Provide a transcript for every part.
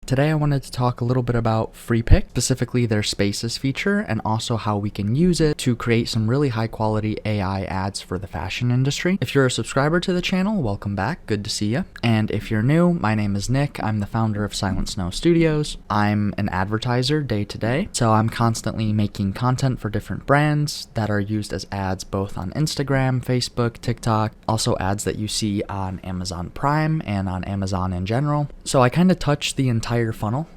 Today I wanted to talk a little bit about Freepik, specifically their Spaces feature, and also how we can use it to create some really high quality AI ads for the fashion industry. If you're a subscriber to the channel, welcome back, good to see you. And if you're new, my name is Nick, I'm the founder of Silent Snow Studios. I'm an advertiser day to day, so I'm constantly making content for different brands that are used as ads both on Instagram, Facebook, TikTok, also ads that you see on Amazon Prime and on Amazon in general. So I kind of touch the entire funnel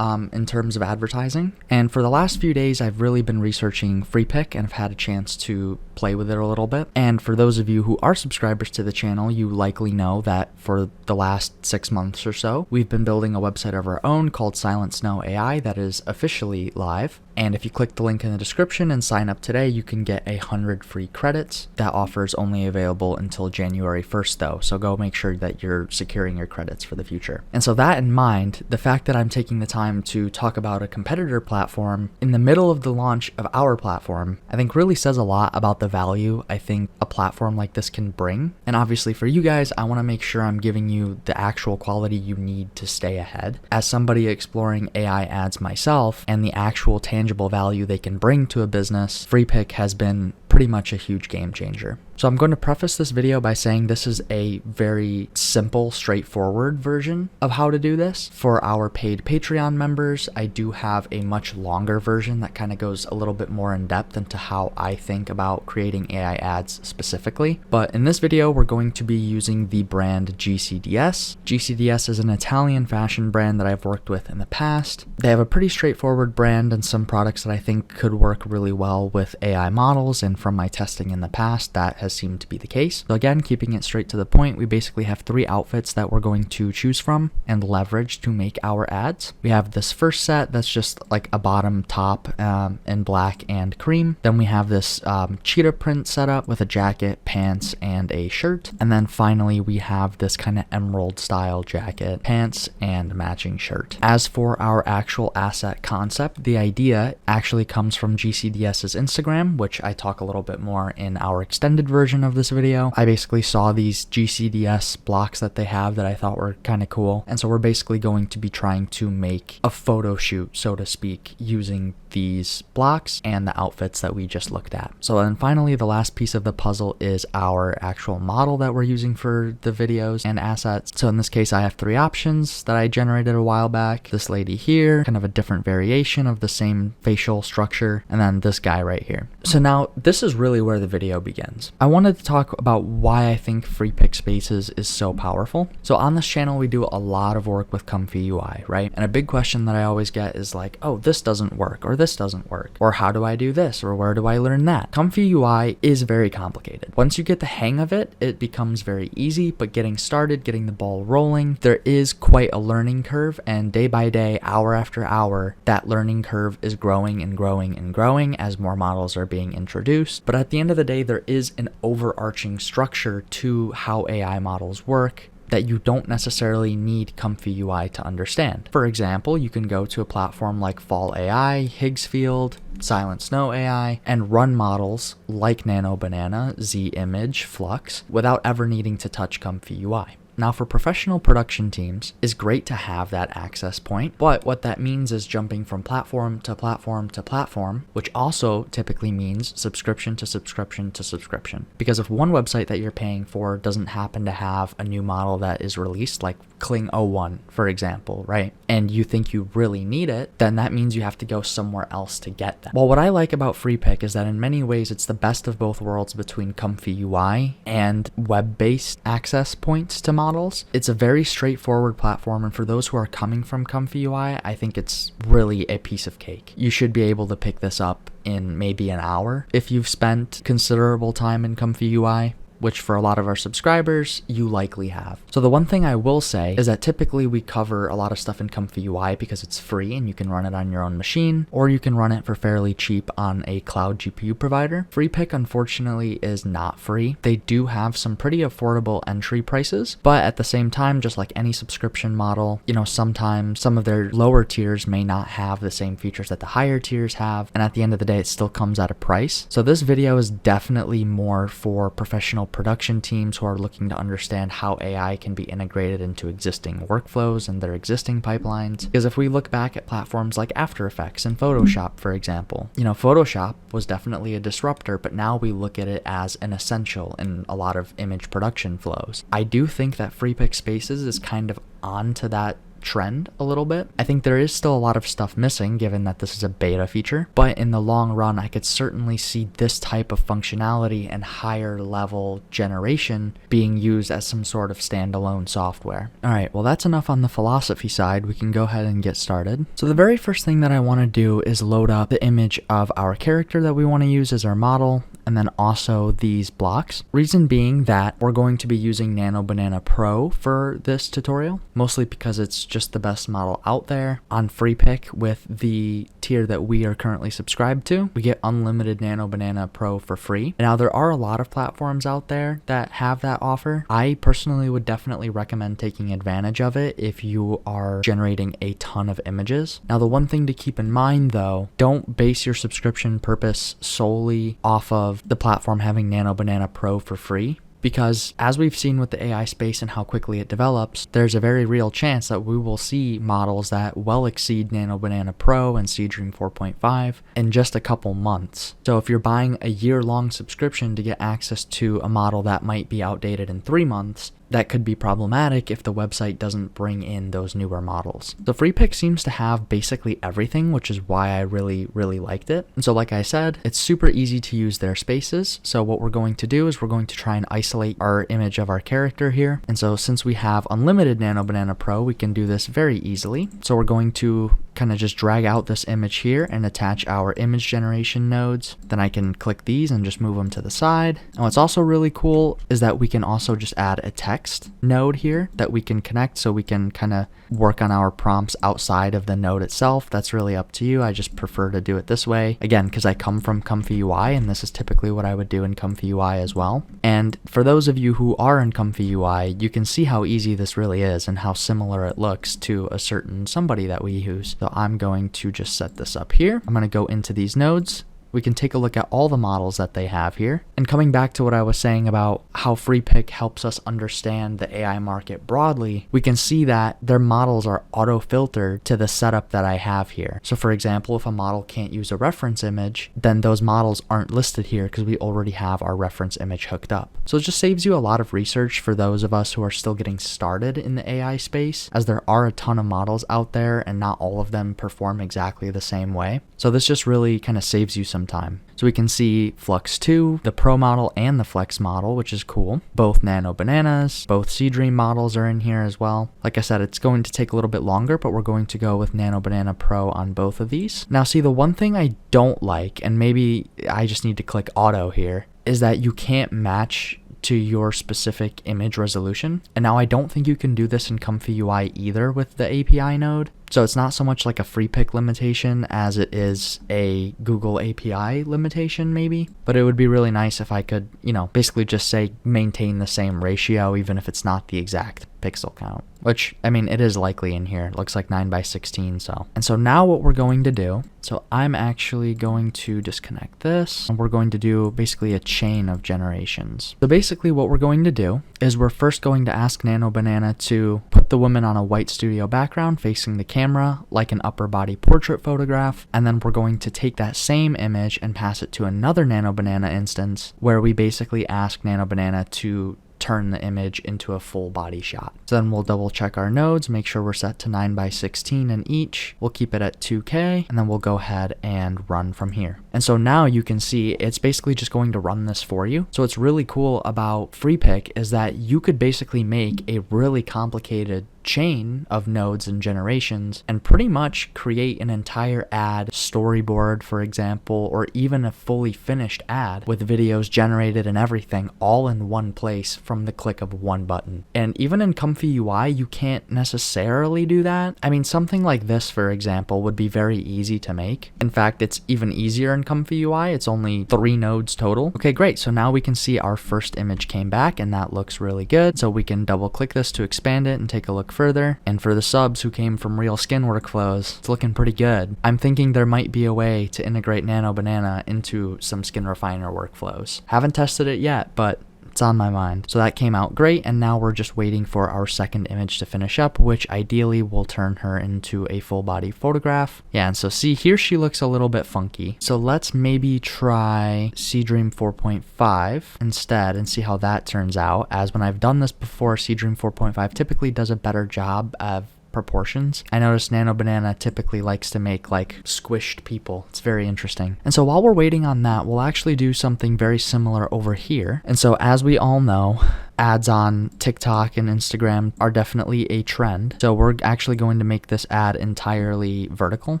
in terms of advertising. And for the last few days, I've really been researching Freepik and have had a chance to play with it a little bit. And for those of you who are subscribers to the channel, you likely know that for the last 6 months or so, we've been building a website of our own called Silent Snow AI that is officially live. And if you click the link in the description and sign up today, you can get 100 free credits. That offer is only available until January 1st though, so go make sure that you're securing your credits for the future. And so that in mind, the fact that I'm taking the time to talk about a competitor platform in the middle of the launch of our platform, I think really says a lot about the value I think a platform like this can bring. And obviously for you guys, I want to make sure I'm giving you the actual quality you need to stay ahead. As somebody exploring AI ads myself and the actual tangible value they can bring to a business, Freepik has been pretty much a huge game changer. So I'm going to preface this video by saying this is a very simple, straightforward version of how to do this. For our paid Patreon members, I do have a much longer version that kind of goes a little bit more in depth into how I think about creating AI ads specifically. But in this video, we're going to be using the brand GCDS. GCDS is an Italian fashion brand that I've worked with in the past. They have a pretty straightforward brand and some products that I think could work really well with AI models, and from my testing in the past, that has seemed to be the case. So again, keeping it straight to the point, we basically have 3 outfits that we're going to choose from and leverage to make our ads. We have this first set that's just like a bottom top in black and cream. Then we have this cheetah print setup with a jacket, pants, and a shirt. And then finally, we have this kind of emerald style jacket, pants, and matching shirt. As for our actual asset concept, the idea actually comes from GCDS's Instagram, which I talk a little bit more in our extended version of this video. I basically saw these GCDS blocks that they have that I thought were kind of cool. And so we're basically going to be trying to make a photo shoot, so to speak, using these blocks and the outfits that we just looked at. So then finally, the last piece of the puzzle is our actual model that we're using for the videos and assets. So in this case, I have 3 options that I generated a while back. This lady here, kind of a different variation of the same facial structure, and then this guy right here. So now this is really where the video begins. I wanted to talk about why I think Freepik Spaces is so powerful. So on this channel, we do a lot of work with ComfyUI, right? And a big question that I always get is like, oh, this doesn't work, or this doesn't work, or how do I do this, or where do I learn that? ComfyUI is very complicated. Once you get the hang of it, it becomes very easy, but getting started, getting the ball rolling, there is quite a learning curve, and day by day, hour after hour, that learning curve is growing and growing and growing as more models are being introduced. But at the end of the day, there is an overarching structure to how AI models work that you don't necessarily need ComfyUI to understand. For example, you can go to a platform like Fall AI, Higgsfield, Silent Snow AI, and run models like Nano Banana, Z-Image, Flux, without ever needing to touch ComfyUI. Now for professional production teams, it's great to have that access point, but what that means is jumping from platform to platform to platform, which also typically means subscription to subscription to subscription. Because if one website that you're paying for doesn't happen to have a new model that is released, like Kling 01, for example, right? And you think you really need it, then that means you have to go somewhere else to get them. Well, what I like about Freepik is that in many ways, it's the best of both worlds between ComfyUI and web-based access points to models. It's a very straightforward platform, and for those who are coming from ComfyUI, I think it's really a piece of cake. You should be able to pick this up in maybe an hour if you've spent considerable time in ComfyUI, which for a lot of our subscribers, you likely have. So the one thing I will say is that typically we cover a lot of stuff in ComfyUI because it's free and you can run it on your own machine, or you can run it for fairly cheap on a cloud GPU provider. Freepik, unfortunately, is not free. They do have some pretty affordable entry prices, but at the same time, just like any subscription model, you know, sometimes some of their lower tiers may not have the same features that the higher tiers have, and at the end of the day, it still comes at a price. So this video is definitely more for professional production teams who are looking to understand how AI can be integrated into existing workflows and their existing pipelines. Because if we look back at platforms like After Effects and Photoshop, for example, Photoshop was definitely a disruptor, but now we look at it as an essential in a lot of image production flows. I do think that Freepik Spaces is kind of onto that trend a little bit. I think there is still a lot of stuff missing given that this is a beta feature, but in the long run I could certainly see this type of functionality and higher level generation being used as some sort of standalone software. Alright, well that's enough on the philosophy side. We can go ahead and get started. So the very first thing that I want to do is load up the image of our character that we want to use as our model, and then also these blocks. Reason being that we're going to be using Nano Banana Pro for this tutorial, mostly because it's just the best model out there. On Freepik, with the tier that we are currently subscribed to, we get unlimited Nano Banana Pro for free. Now there are a lot of platforms out there that have that offer. I personally would definitely recommend taking advantage of it if you are generating a ton of images. Now the one thing to keep in mind though, don't base your subscription purpose solely off of the platform having Nano Banana Pro for free, because as we've seen with the AI space and how quickly it develops, there's a very real chance that we will see models that well exceed Nano Banana Pro and Seedream 4.5 in just a couple months. So if you're buying a year-long subscription to get access to a model that might be outdated in 3 months, that could be problematic if the website doesn't bring in those newer models. So Freepik seems to have basically everything, which is why I really liked it. And so like I said, it's super easy to use their spaces. So what we're going to do is we're going to try and isolate our image of our character here. And so since we have unlimited Nano Banana Pro, we can do this very easily. So we're going to kind of just drag out this image here and attach our image generation nodes. Then I can click these and just move them to the side. And what's also really cool is that we can also just add a text node here that we can connect, so we can kind of work on our prompts outside of the node itself. That's really up to you. I just prefer to do it this way, again, because I come from ComfyUI, and this is typically what I would do in ComfyUI as well. And for those of you who are in ComfyUI, you can see how easy this really is and how similar it looks to a certain somebody that we use. So I'm going to just set this up here. I'm going to go into these nodes. We can take a look at all the models that they have here. And coming back to what I was saying about how Freepik helps us understand the AI market broadly, we can see that their models are auto-filtered to the setup that I have here. So for example, if a model can't use a reference image, then those models aren't listed here because we already have our reference image hooked up. So it just saves you a lot of research for those of us who are still getting started in the AI space, as there are a ton of models out there and not all of them perform exactly the same way. So this just really kind of saves you some time. So we can see Flux 2, the Pro model and the Flex model, which is cool. Both Nano Bananas, both Seedream models are in here as well. Like I said, it's going to take a little bit longer, but we're going to go with Nano Banana Pro on both of these. Now see, the one thing I don't like, and maybe I just need to click auto here, is that you can't match to your specific image resolution. And now I don't think you can do this in ComfyUI either with the API node. So it's not so much like a Freepik limitation as it is a Google API limitation maybe, but it would be really nice if I could, basically just say maintain the same ratio even if it's not the exact pixel count, which, I mean, it is likely in here. It looks like 9:16, so. And so now what we're going to do, so I'm actually going to disconnect this, and we're going to do basically a chain of generations. So basically what we're going to do is we're first going to ask Nano Banana to put the woman on a white studio background facing the camera like an upper body portrait photograph, and then we're going to take that same image and pass it to another Nano Banana instance where we basically ask Nano Banana to turn the image into a full body shot. So then we'll double check our nodes, make sure we're set to 9:16 in each. We'll keep it at 2K, and then we'll go ahead and run from here. And so now you can see it's basically just going to run this for you. So what's really cool about Freepik is that you could basically make a really complicated chain of nodes and generations and pretty much create an entire ad storyboard, for example, or even a fully finished ad with videos generated and everything all in one place from the click of one button. And even in ComfyUI, you can't necessarily do that. I mean, something like this, for example, would be very easy to make. In fact, it's even easier in ComfyUI. It's only 3 nodes total. Okay, great. So now we can see our first image came back, and that looks really good. So we can double click this to expand it and take a look further. And for the subs who came from Real Skin workflows, it's looking pretty good. I'm thinking there might be a way to integrate Nano Banana into some skin refiner workflows. Haven't tested it yet, but It's on my mind. So that came out great, and now we're just waiting for our second image to finish up, which ideally will turn her into a full body photograph. Yeah, and so see here she looks a little bit funky. So let's maybe try Seedream 4.5 instead and see how that turns out, as when I've done this before, Seedream 4.5 typically does a better job of proportions. I noticed Nano Banana typically likes to make like squished people. It's very interesting. And so while we're waiting on that, we'll actually do something very similar over here. And so as we all know, ads on TikTok and Instagram are definitely a trend. So we're actually going to make this ad entirely vertical.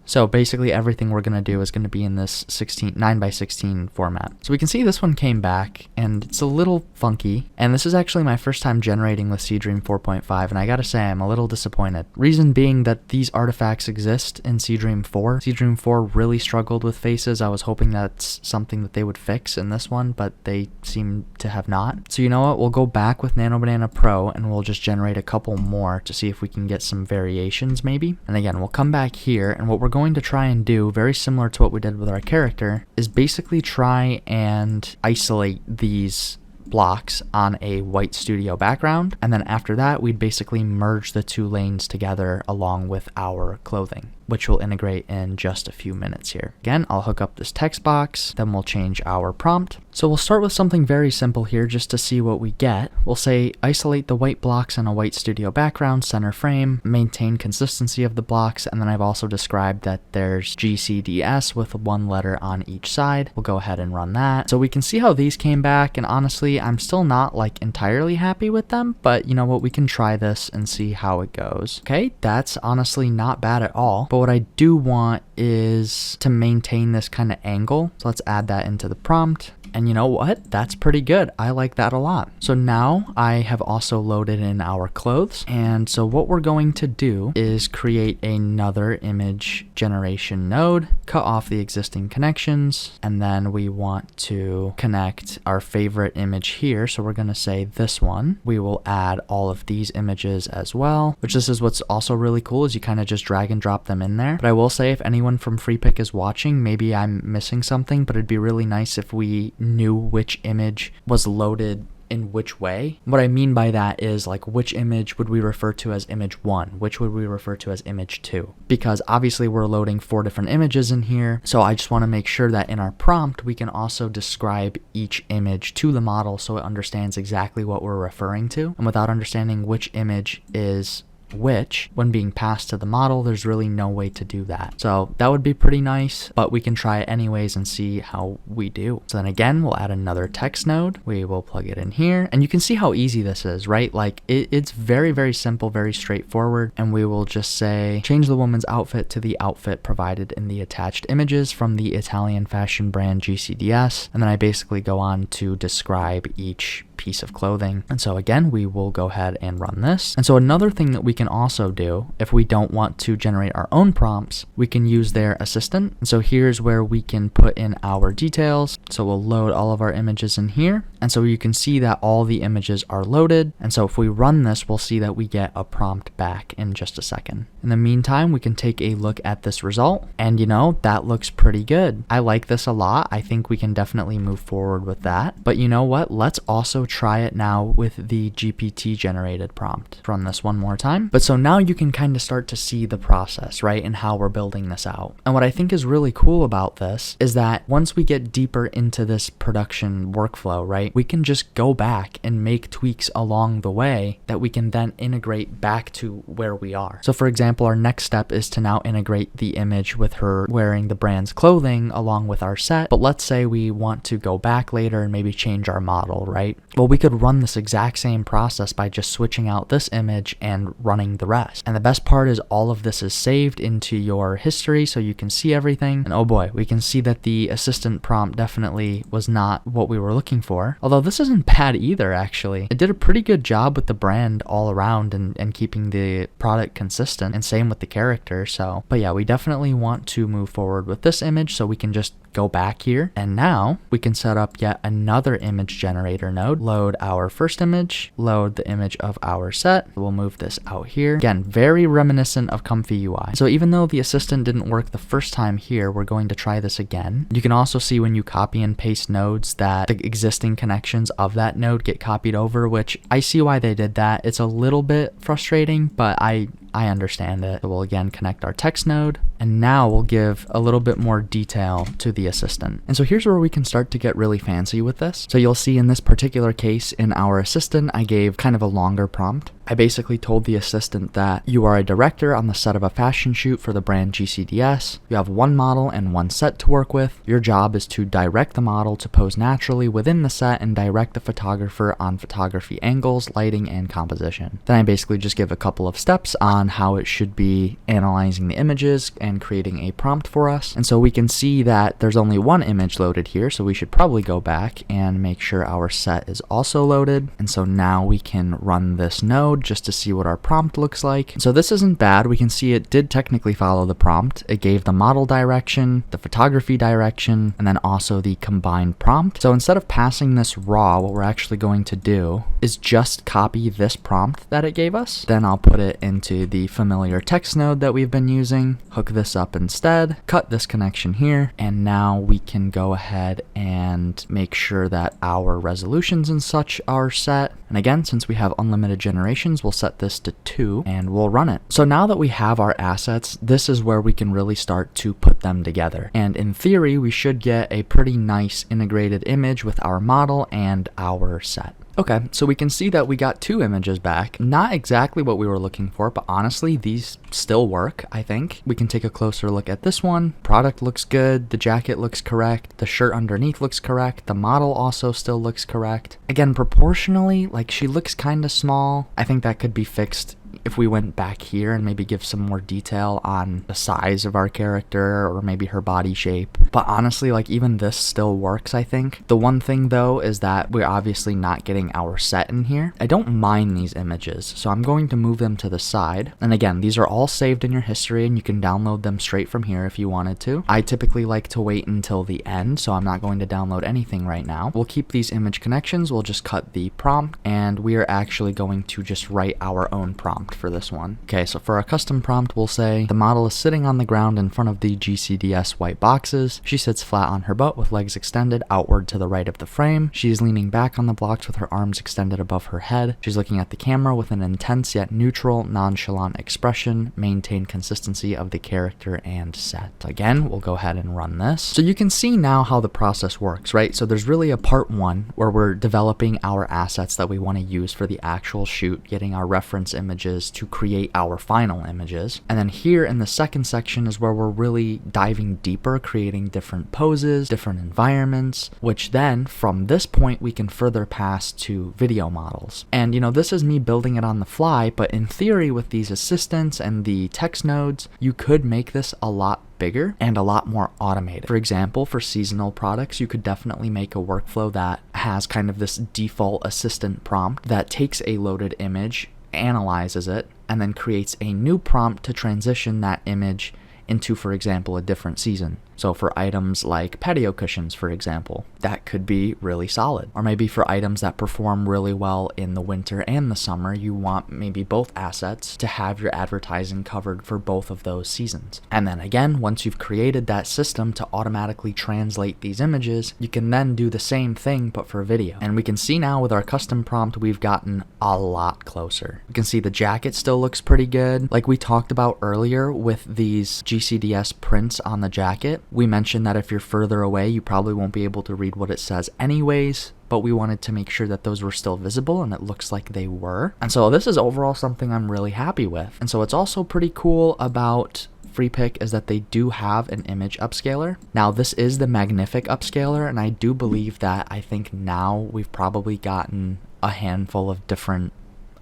So basically everything we're going to do is going to be in this 9:16 format. So we can see this one came back and it's a little funky. And this is actually my first time generating with Seedream 4.5. And I got to say, I'm a little disappointed. Reason being that these artifacts exist in Seedream 4. Seedream 4 really struggled with faces. I was hoping that's something that they would fix in this one, but they seem to have not. So you know what? We'll go back with Nano Banana Pro and we'll just generate a couple more to see if we can get some variations maybe. And again, we'll come back here, and what we're going to try and do, very similar to what we did with our character, is basically try and isolate these blocks on a white studio background, and then after that we'd basically merge the two lanes together along with our clothing, which will integrate in just a few minutes here. Again, I'll hook up this text box, then we'll change our prompt. So we'll start with something very simple here just to see what we get. We'll say isolate the white blocks on a white studio background, center frame, maintain consistency of the blocks, and then I've also described that there's GCDS with one letter on each side. We'll go ahead and run that. So we can see how these came back, and honestly, I'm still not like entirely happy with them, but you know what, we can try this and see how it goes. Okay, that's honestly not bad at all. But what I do want is to maintain this kind of angle. So let's add that into the prompt. And you know what? That's pretty good. I like that a lot. So now I have also loaded in our clothes. And so what we're going to do is create another image generation node, cut off the existing connections, and then we want to connect our favorite image here. So we're going to say this one. We will add all of these images as well, which this is what's also really cool, is you kind of just drag and drop them in there. But I will say, if anyone from Freepik is watching, maybe I'm missing something, but it'd be really nice if we knew which image was loaded in which way. What I mean by that is, like, which image would we refer to as image 1? Which would we refer to as image 2? Because obviously we're loading 4 different images in here. So I just want to make sure that in our prompt, we can also describe each image to the model so it understands exactly what we're referring to. And without understanding which image is which, when being passed to the model, there's really no way to do that. So that would be pretty nice, but we can try it anyways and see how we do. So then again, we'll add another text node. We will plug it in here, and you can see how easy this is, right? Like it's very, very simple, very straightforward. And we will just say, change the woman's outfit to the outfit provided in the attached images from the Italian fashion brand GCDS. And then I basically go on to describe each piece of clothing. And so again, we will go ahead and run this. And so another thing that we can also do, if we don't want to generate our own prompts, we can use their assistant. And so here's where we can put in our details. So we'll load all of our images in here. And so you can see that all the images are loaded. And so if we run this, we'll see that we get a prompt back in just a second. In the meantime, we can take a look at this result, and you know, that looks pretty good. I like this a lot. I think we can definitely move forward with that. But you know what? Let's also try it now with the GPT generated prompt. Run this one more time. But so now you can kind of start to see the process, right? And how we're building this out. And what I think is really cool about this is that once we get deeper into this production workflow, right, we can just go back and make tweaks along the way that we can then integrate back to where we are. So for example, our next step is to now integrate the image with her wearing the brand's clothing along with our set. But let's say we want to go back later and maybe change our model, right? Well, we could run this exact same process by just switching out this image and running the rest. And the best part is all of this is saved into your history so you can see everything. And oh boy, we can see that the assistant prompt definitely was not what we were looking for. Although this isn't bad either, actually. It did a pretty good job with the brand all around and keeping the product consistent, and same with the character. So, but yeah, we definitely want to move forward with this image, so we can just go back here, and now we can set up yet another image generator node, load our first image, load the image of our set. We'll move this out here. Again, very reminiscent of ComfyUI. So even though the assistant didn't work the first time here, we're going to try this again. You can also see when you copy and paste nodes that the existing connection connections of that node get copied over, which I see why they did that. It's a little bit frustrating, but I understand it. So we'll again connect our text node, and now we'll give a little bit more detail to the assistant. And so here's where we can start to get really fancy with this. So you'll see in this particular case in our assistant, I gave kind of a longer prompt. I basically told the assistant that you are a director on the set of a fashion shoot for the brand GCDS. You have one model and one set to work with. Your job is to direct the model to pose naturally within the set and direct the photographer on photography angles, lighting, and composition. Then I basically just give a couple of steps on how it should be analyzing the images and creating a prompt for us. And so we can see that there's only one image loaded here, so we should probably go back and make sure our set is also loaded. And so now we can run this node just to see what our prompt looks like. So this isn't bad. We can see it did technically follow the prompt. It gave the model direction, the photography direction, and then also the combined prompt. So instead of passing this raw, what we're actually going to do is just copy this prompt that it gave us. Then I'll put it into the familiar text node that we've been using, hook this up instead, cut this connection here, and now we can go ahead and make sure that our resolutions and such are set. And again, since we have unlimited generations, we'll set this to 2 and we'll run it. So now that we have our assets, this is where we can really start to put them together. And in theory, we should get a pretty nice integrated image with our model and our set. Okay, so we can see that we got 2 images back. Not exactly what we were looking for, but honestly, these still work, I think. We can take a closer look at this one. Product looks good, the jacket looks correct, the shirt underneath looks correct, the model also still looks correct. Again, proportionally, like she looks kind of small. I think that could be fixed if we went back here and maybe give some more detail on the size of our character or maybe her body shape. But honestly, like even this still works, I think. The one thing though is that we're obviously not getting our set in here. I don't mind these images, so I'm going to move them to the side. And again, these are all saved in your history and you can download them straight from here if you wanted to. I typically like to wait until the end, so I'm not going to download anything right now. We'll keep these image connections, we'll just cut the prompt, and we are actually going to just write our own prompt for this one. Okay, so for a custom prompt, we'll say the model is sitting on the ground in front of the GCDS white boxes. She sits flat on her butt with legs extended outward to the right of the frame. She is leaning back on the blocks with her arms extended above her head. She's looking at the camera with an intense yet neutral, nonchalant expression. Maintain consistency of the character and set. Again, we'll go ahead and run this. So you can see now how the process works, right? So there's really a part 1 where we're developing our assets that we want to use for the actual shoot, getting our reference images to create our final images. And then here in the second section is where we're really diving deeper, creating different poses, different environments, which then from this point we can further pass to video models. And you know, this is me building it on the fly, but in theory with these assistants and the text nodes, you could make this a lot bigger and a lot more automated. For example, for seasonal products, you could definitely make a workflow that has kind of this default assistant prompt that takes a loaded image, analyzes it, and then creates a new prompt to transition that image into, for example, a different season. So for items like patio cushions, for example, that could be really solid. Or maybe for items that perform really well in the winter and the summer, you want maybe both assets to have your advertising covered for both of those seasons. And then again, once you've created that system to automatically translate these images, you can then do the same thing but for video. And we can see now with our custom prompt, we've gotten a lot closer. You can see the jacket still looks pretty good. Like we talked about earlier with these GCDS prints on the jacket, we mentioned that if you're further away, you probably won't be able to read what it says anyways, but we wanted to make sure that those were still visible, and it looks like they were. And so this is overall something I'm really happy with. And so what's also pretty cool about Freepik is that they do have an image upscaler. Now this is the magnific upscaler, and I do believe that I think now we've probably gotten a handful of different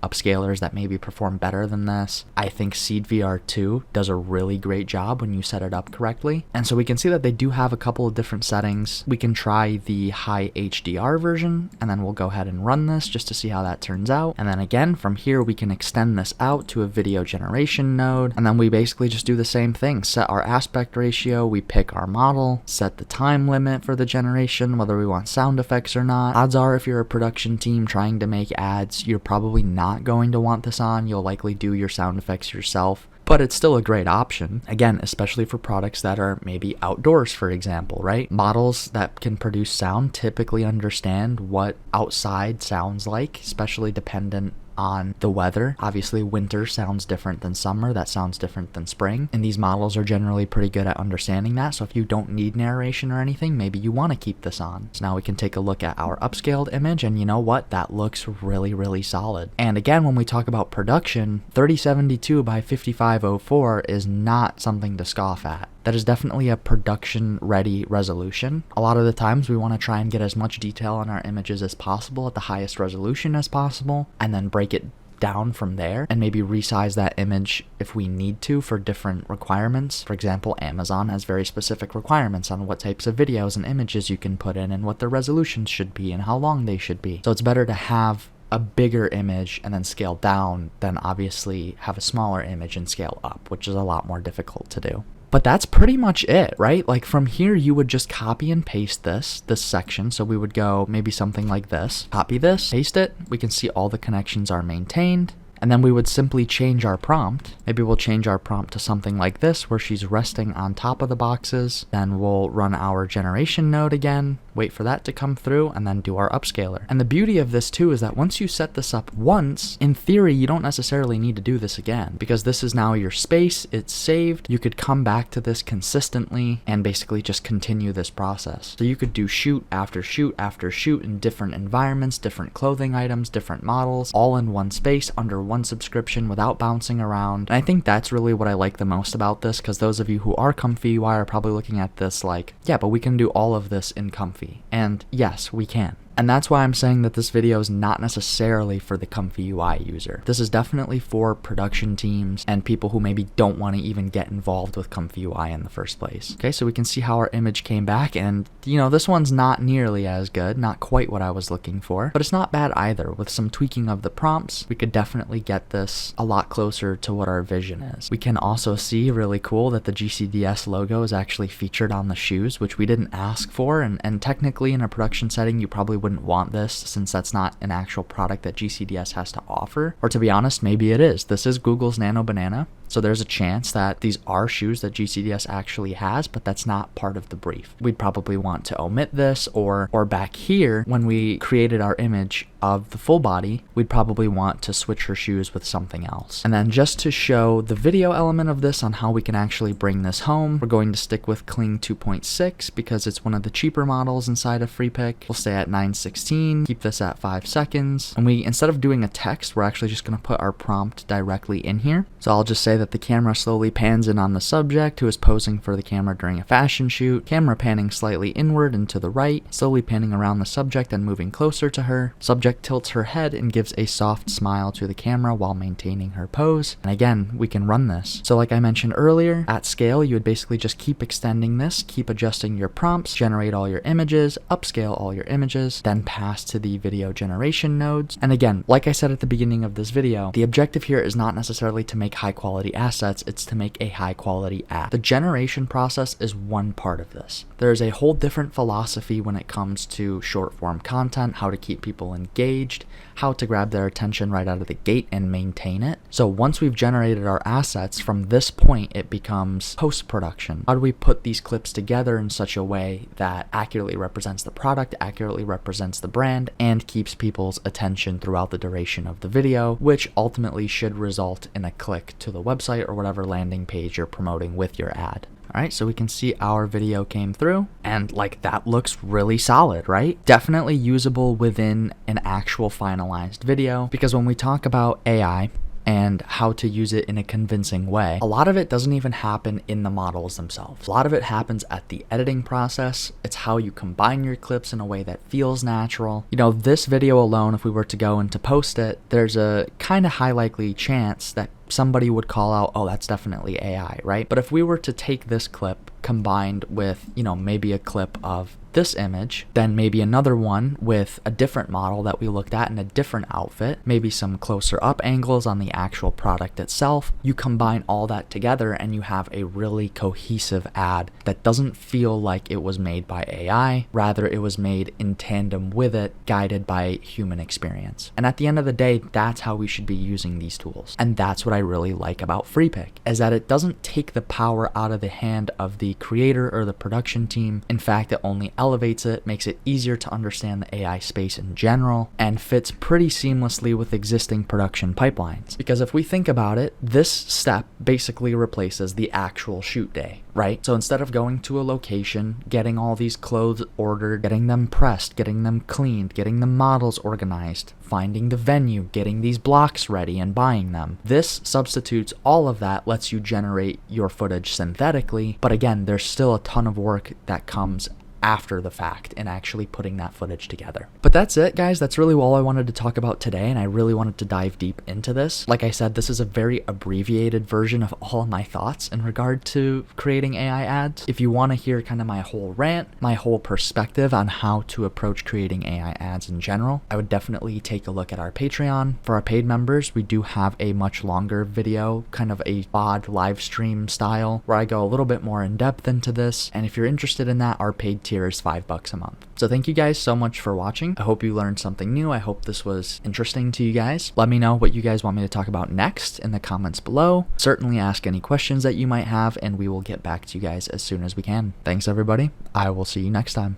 upscalers that maybe perform better than this. I think Seed VR2 does a really great job when you set it up correctly. And so we can see that they do have a couple of different settings. We can try the high HDR version, and then we'll go ahead and run this just to see how that turns out. And then again, from here, we can extend this out to a video generation node. And then we basically just do the same thing. Set our aspect ratio, we pick our model, set the time limit for the generation, whether we want sound effects or not. Odds are if you're a production team trying to make ads, you're probably not going to want this on. You'll likely do your sound effects yourself. but it's still a great option. Again, especially for products that are maybe outdoors, for example, right? Models that can produce sound typically understand what outside sounds like, especially dependent on the weather. Obviously, winter sounds different than summer. That sounds different than spring. And these models are generally pretty good at understanding that. So if you don't need narration or anything, maybe you want to keep this on. So now we can take a look at our upscaled image, and you know what? That looks really, really solid. And again, when we talk about production, 3072 by 5504 is not something to scoff at. That is definitely a production ready resolution. A lot of the times we want to try and get as much detail on our images as possible at the highest resolution as possible, and then break it down from there and maybe resize that image if we need to for different requirements. For example, Amazon has very specific requirements on what types of videos and images you can put in and what their resolutions should be and how long they should be. So it's better to have a bigger image and then scale down than obviously have a smaller image and scale up, which is a lot more difficult to do. But that's pretty much it, right? Like from here, you would just copy and paste this section. So we would go maybe something like this, copy this, paste it. We can see all the connections are maintained. And then we would simply change our prompt. Maybe we'll change our prompt to something like this, where she's resting on top of the boxes. Then we'll run our generation node again, wait for that to come through, and then do our upscaler. And the beauty of this too is that once you set this up once, in theory, you don't necessarily need to do this again, because this is now your space, it's saved. You could come back to this consistently and basically just continue this process. So you could do shoot after shoot after shoot in different environments, different clothing items, different models, all in one space under one subscription without bouncing around. And I think that's really what I like the most about this, because those of you who are ComfyUI are probably looking at this like, yeah, but we can do all of this in Comfy. And yes, we can. And that's why I'm saying that this video is not necessarily for the ComfyUI user. This is definitely for production teams and people who maybe don't want to even get involved with ComfyUI in the first place. Okay, so we can see how our image came back, and you know, this one's not nearly as good, not quite what I was looking for, but it's not bad either. With some tweaking of the prompts, we could definitely get this a lot closer to what our vision is. We can also see really cool that the GCDS logo is actually featured on the shoes, which we didn't ask for, and technically in a production setting, you probably wouldn't want this since that's not an actual product that GCDS has to offer. Or to be honest, maybe it is. This is Google's Nano Banana. So there's a chance that these are shoes that GCDS actually has, but that's not part of the brief. We'd probably want to omit this, or back here, when we created our image of the full body, we'd probably want to switch her shoes with something else. And then just to show the video element of this on how we can actually bring this home, we're going to stick with Kling 2.6 because it's one of the cheaper models inside of Freepik. We'll stay at 916, keep this at 5 seconds. And instead of doing a text, we're actually just gonna put our prompt directly in here. So I'll just say that the camera slowly pans in on the subject who is posing for the camera during a fashion shoot, camera panning slightly inward and to the right, slowly panning around the subject and moving closer to her. Subject tilts her head and gives a soft smile to the camera while maintaining her pose. And again, we can run this. So like I mentioned earlier, at scale, you would basically just keep extending this, keep adjusting your prompts, generate all your images, upscale all your images, then pass to the video generation nodes. And again, like I said at the beginning of this video, the objective here is not necessarily to make high quality assets, it's to make a high quality app. The generation process is one part of this. There's a whole different philosophy when it comes to short form content, how to keep people engaged, how to grab their attention right out of the gate and maintain it. So once we've generated our assets, from this point it becomes post-production. How do we put these clips together in such a way that accurately represents the product, accurately represents the brand, and keeps people's attention throughout the duration of the video, which ultimately should result in a click to the website or whatever landing page you're promoting with your ad. Alright, so we can see our video came through, and like that looks really solid, right? Definitely usable within an actual finalized video, because when we talk about AI and how to use it in a convincing way, a lot of it doesn't even happen in the models themselves. A lot of it happens at the editing process. It's how you combine your clips in a way that feels natural. You know, this video alone, if we were to go and to post it, there's a kind of high likely chance that somebody would call out, oh, that's definitely AI, right? But if we were to take this clip combined with, you know, maybe a clip of this image, then maybe another one with a different model that we looked at in a different outfit, maybe some closer up angles on the actual product itself, you combine all that together and you have a really cohesive ad that doesn't feel like it was made by AI, rather it was made in tandem with it, guided by human experience. And at the end of the day, that's how we should be using these tools. And that's what I really like about Freepik, is that it doesn't take the power out of the hand of the creator or the production team. In fact, it only elevates it, makes it easier to understand the AI space in general, and fits pretty seamlessly with existing production pipelines. Because if we think about it, this step basically replaces the actual shoot day, right? So instead of going to a location, getting all these clothes ordered, getting them pressed, getting them cleaned, getting the models organized, finding the venue, getting these blocks ready and buying them, this substitutes all of that, lets you generate your footage synthetically. But again, there's still a ton of work that comes after the fact and actually putting that footage together. But that's it, guys. That's really all I wanted to talk about today, and I really wanted to dive deep into this. Like I said, this is a very abbreviated version of all of my thoughts in regard to creating AI ads. If you want to hear kind of my whole rant, my whole perspective on how to approach creating AI ads in general, I would definitely take a look at our Patreon. For our paid members, we do have a much longer video, kind of a VOD live stream style, where I go a little bit more in depth into this. And if you're interested in that, our paid tier is $5 a month. So thank you guys so much for watching. I hope you learned something new. I hope this was interesting to you guys. Let me know what you guys want me to talk about next in the comments below. Certainly ask any questions that you might have, and we will get back to you guys as soon as we can. Thanks, everybody. I will see you next time.